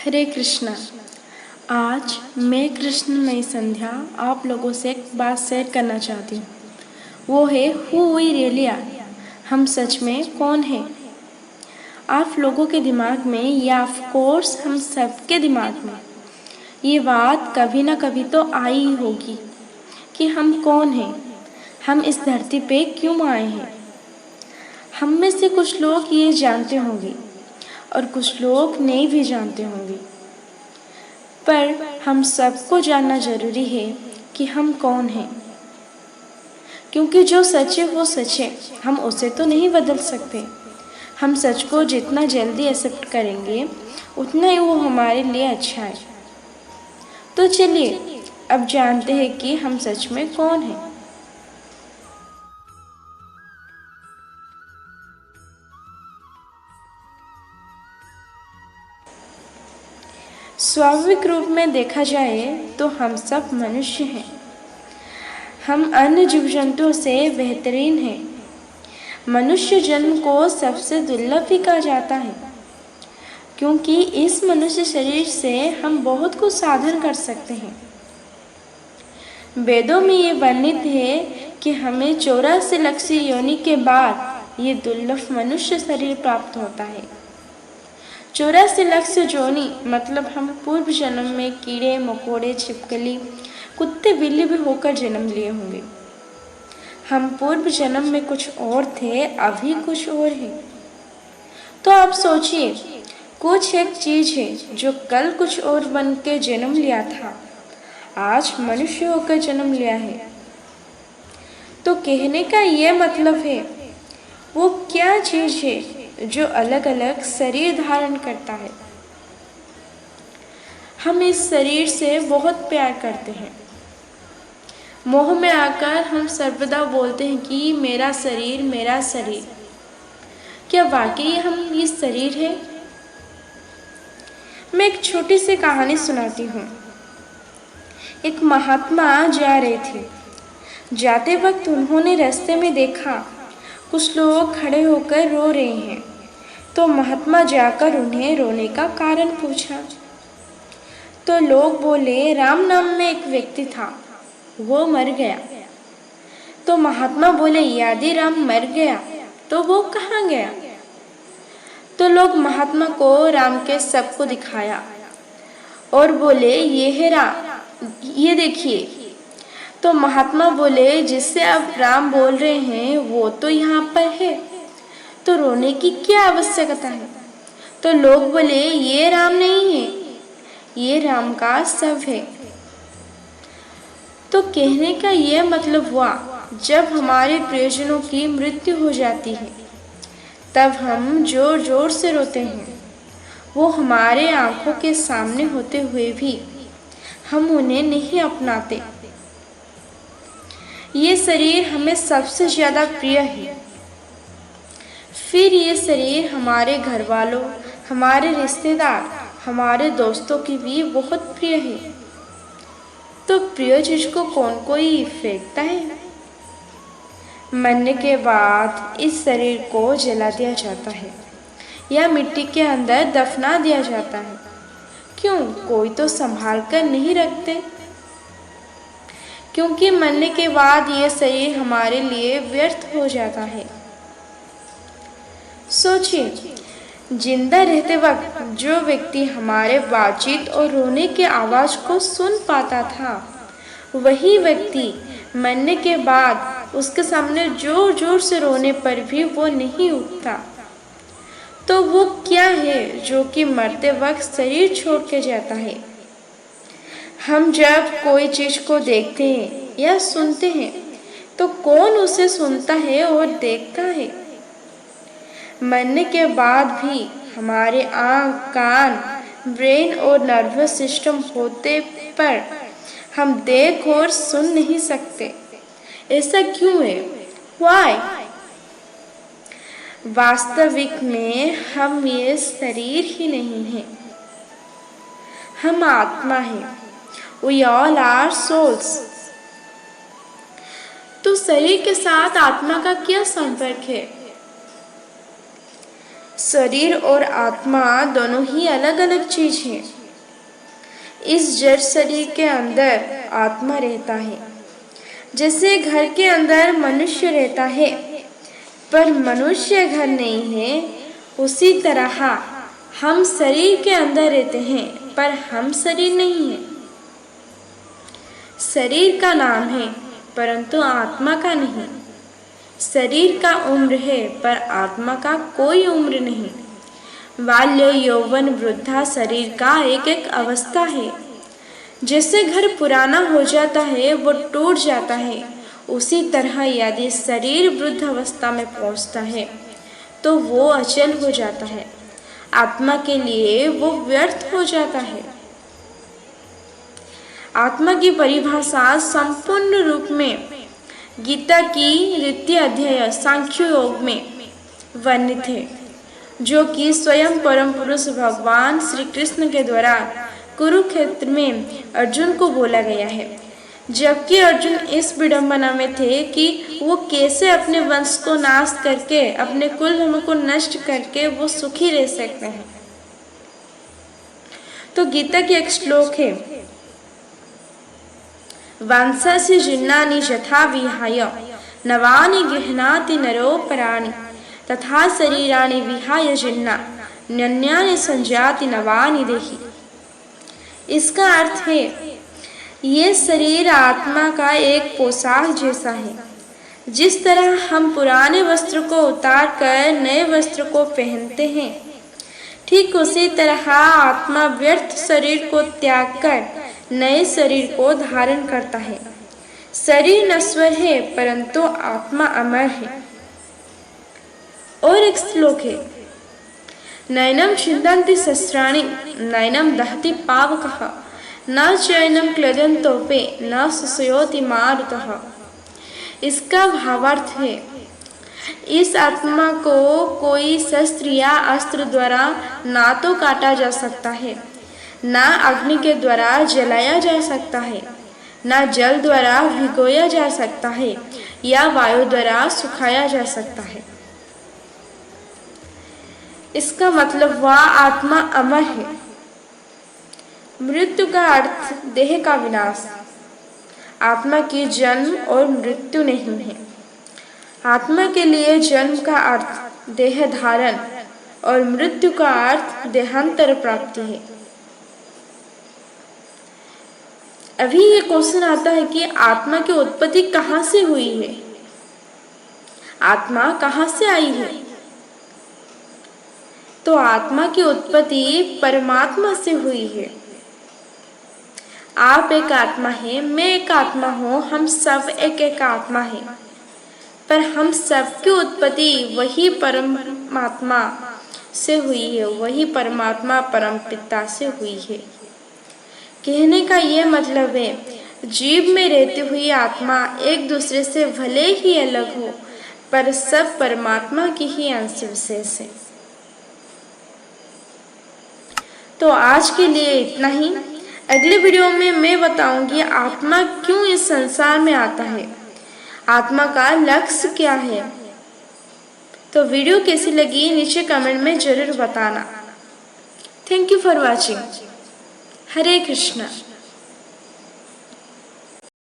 हरे कृष्णा। आज मैं कृष्णमयी संध्या आप लोगों से एक बात शेयर करना चाहती हूँ। वो है हु वी रियली आर। हम सच में कौन हैं? आप लोगों के दिमाग में या ऑफ कोर्स हम सबके दिमाग में ये बात कभी ना कभी तो आई ही होगी कि हम कौन हैं, हम इस धरती पे क्यों आए हैं। हम में से कुछ लोग ये जानते होंगे और कुछ लोग नहीं भी जानते होंगे, पर हम सबको जानना जरूरी है कि हम कौन हैं, क्योंकि जो सच है वो सच है, हम उसे तो नहीं बदल सकते। हम सच को जितना जल्दी एक्सेप्ट करेंगे उतना ही वो हमारे लिए अच्छा है। तो चलिए अब जानते हैं कि हम सच में कौन हैं। स्वाभाविक रूप में देखा जाए तो हम सब मनुष्य हैं। हम अन्य जीव जंतुओं से बेहतरीन हैं। मनुष्य जन्म को सबसे दुर्लभ भी कहा जाता है, क्योंकि इस मनुष्य शरीर से हम बहुत कुछ साधन कर सकते हैं। वेदों में ये वर्णित है कि हमें 84 लाख योनि के बाद ये दुर्लभ मनुष्य शरीर प्राप्त होता है। 84 लाख योनि मतलब हम पूर्व जन्म में कीड़े मकोड़े छिपकली कुत्ते बिल्ली भी होकर जन्म लिए होंगे। हम पूर्व जन्म में कुछ और थे, अभी कुछ और है। तो आप सोचिए, कुछ एक चीज है जो कल कुछ और बन के जन्म लिया था, आज मनुष्य होकर जन्म लिया है। तो कहने का ये मतलब है, वो क्या चीज है जो अलग अलग शरीर धारण करता है। हम इस शरीर से बहुत प्यार करते हैं। मोह में आकर हम सर्वदा बोलते हैं कि मेरा शरीर मेरा शरीर। क्या वाकई हम ये शरीर है? मैं एक छोटी सी कहानी सुनाती हूँ। एक महात्मा जा रहे थे। जाते वक्त उन्होंने रास्ते में देखा कुछ लोग खड़े होकर रो रहे हैं। तो महात्मा जाकर उन्हें रोने का कारण पूछा। तो लोग बोले, राम नाम में एक व्यक्ति था, वो मर गया। तो महात्मा बोले, यदि राम मर गया तो वो कहाँ गया? तो लोग महात्मा को राम के शव को दिखाया और बोले, ये है राम, ये देखिए। तो महात्मा बोले, जिससे आप राम बोल रहे हैं वो तो यहाँ पर है, तो रोने की क्या आवश्यकता है? तो लोग बोले, ये राम नहीं है, ये राम का शव है। तो कहने का यह मतलब हुआ, जब हमारे प्रियजनों की मृत्यु हो जाती है तब हम जोर जोर से रोते हैं। वो हमारे आंखों के सामने होते हुए भी हम उन्हें नहीं अपनाते। ये शरीर हमें सबसे ज्यादा प्रिय है। फिर ये शरीर हमारे घर वालों, हमारे रिश्तेदार, हमारे दोस्तों की भी बहुत प्रिय है। तो प्रिय चीज को कौन कोई फेंकता है? मरने के बाद इस शरीर को जला दिया जाता है या मिट्टी के अंदर दफना दिया जाता है। क्यों? कोई तो संभाल कर नहीं रखते, क्योंकि मरने के बाद यह शरीर हमारे लिए व्यर्थ हो जाता है। सोचिए, जिंदा रहते वक्त जो व्यक्ति हमारे बातचीत और रोने की आवाज को सुन पाता था, वही व्यक्ति मरने के बाद उसके सामने जोर जोर से रोने पर भी वो नहीं उठता। तो वो क्या है जो कि मरते वक्त शरीर छोड़ के जाता है? हम जब कोई चीज को देखते हैं या सुनते हैं तो कौन उसे सुनता है और देखता है? मरने के बाद भी हमारे आँख, कान, ब्रेन और नर्वस सिस्टम होते पर हम देख और सुन नहीं सकते। ऐसा क्यों है? Why? वास्तविक में हम ये शरीर ही नहीं हैं, हम आत्मा हैं। We all are souls। तो शरीर के साथ आत्मा का क्या संपर्क है? शरीर और आत्मा दोनों ही अलग अलग चीज हैं। इस जड़ शरीर के अंदर आत्मा रहता है। जैसे घर के अंदर मनुष्य रहता है पर मनुष्य घर नहीं है, उसी तरह हम शरीर के अंदर रहते हैं पर हम शरीर नहीं है। शरीर का नाम है परंतु आत्मा का नहीं। शरीर का उम्र है पर आत्मा का कोई उम्र नहीं। बाल्य, यौवन, वृद्धा शरीर का एक एक अवस्था है। जैसे घर पुराना हो जाता है वो टूट जाता है, उसी तरह यदि शरीर वृद्ध अवस्था में पहुंचता है तो वो अचल हो जाता है। आत्मा के लिए वो व्यर्थ हो जाता है। आत्मा की परिभाषा संपूर्ण रूप में गीता की द्वितीय अध्याय सांख्य योग में वर्णित है, जो कि स्वयं परम पुरुष भगवान श्री कृष्ण के द्वारा कुरुक्षेत्र में अर्जुन को बोला गया है। जबकि अर्जुन इस विडंबना में थे कि वो कैसे अपने वंश को नाश करके, अपने कुल धर्म को नष्ट करके वो सुखी रह सकते हैं। तो गीता की एक श्लोक है, वंशस्य जीर्णानि यथा विहाय नवानि गृह्णाति नरोपराणि तथा शरीराणि विहाय जीर्णा न्यन्यानि संजाति नवानि देहि। इसका अर्थ है, ये शरीर आत्मा का एक पोशाक जैसा है। जिस तरह हम पुराने वस्त्र को उतार कर नए वस्त्र को पहनते हैं, ठीक उसी तरह आत्मा व्यर्थ शरीर को त्याग कर नए शरीर को धारण करता है। शरीर नश्वर है परंतु आत्मा अमर है। और एक श्लोक है, नैनम छिन्दन्ति शस्त्राणि नैनम दहति पावकः न चैनम क्लेदन्तोपे न सुषयोति मारुतः। इसका भावार्थ है, इस आत्मा को कोई शस्त्र या अस्त्र द्वारा ना तो काटा जा सकता है, ना अग्नि के द्वारा जलाया जा सकता है, ना जल द्वारा भिगोया जा सकता है या वायु द्वारा सुखाया जा सकता है। इसका मतलब वह आत्मा अमर है। मृत्यु का अर्थ देह का विनाश। आत्मा की जन्म और मृत्यु नहीं है। आत्मा के लिए जन्म का अर्थ देह धारण और मृत्यु का अर्थ देहांतर प्राप्ति है। अभी ये क्वेश्चन आता है कि आत्मा की उत्पत्ति कहाँ से हुई है? आत्मा कहाँ से आई है? तो आत्मा की उत्पत्ति परमात्मा से हुई है। आप एक आत्मा है, मैं एक आत्मा हूँ, हम सब एक एक आत्मा है, पर हम सब की उत्पत्ति वही परमात्मा से हुई है, वही परमात्मा परम पिता से हुई है। कहने का ये मतलब है, जीव में रहती हुई आत्मा एक दूसरे से भले ही अलग हो, पर सब परमात्मा की ही अंश विशेष है। तो आज के लिए इतना ही। अगले वीडियो में मैं बताऊंगी आत्मा क्यों इस संसार में आता है, आत्मा का लक्ष्य क्या है। तो वीडियो कैसी लगी नीचे कमेंट में जरूर बताना। Thank you for watching. Hare Krishna.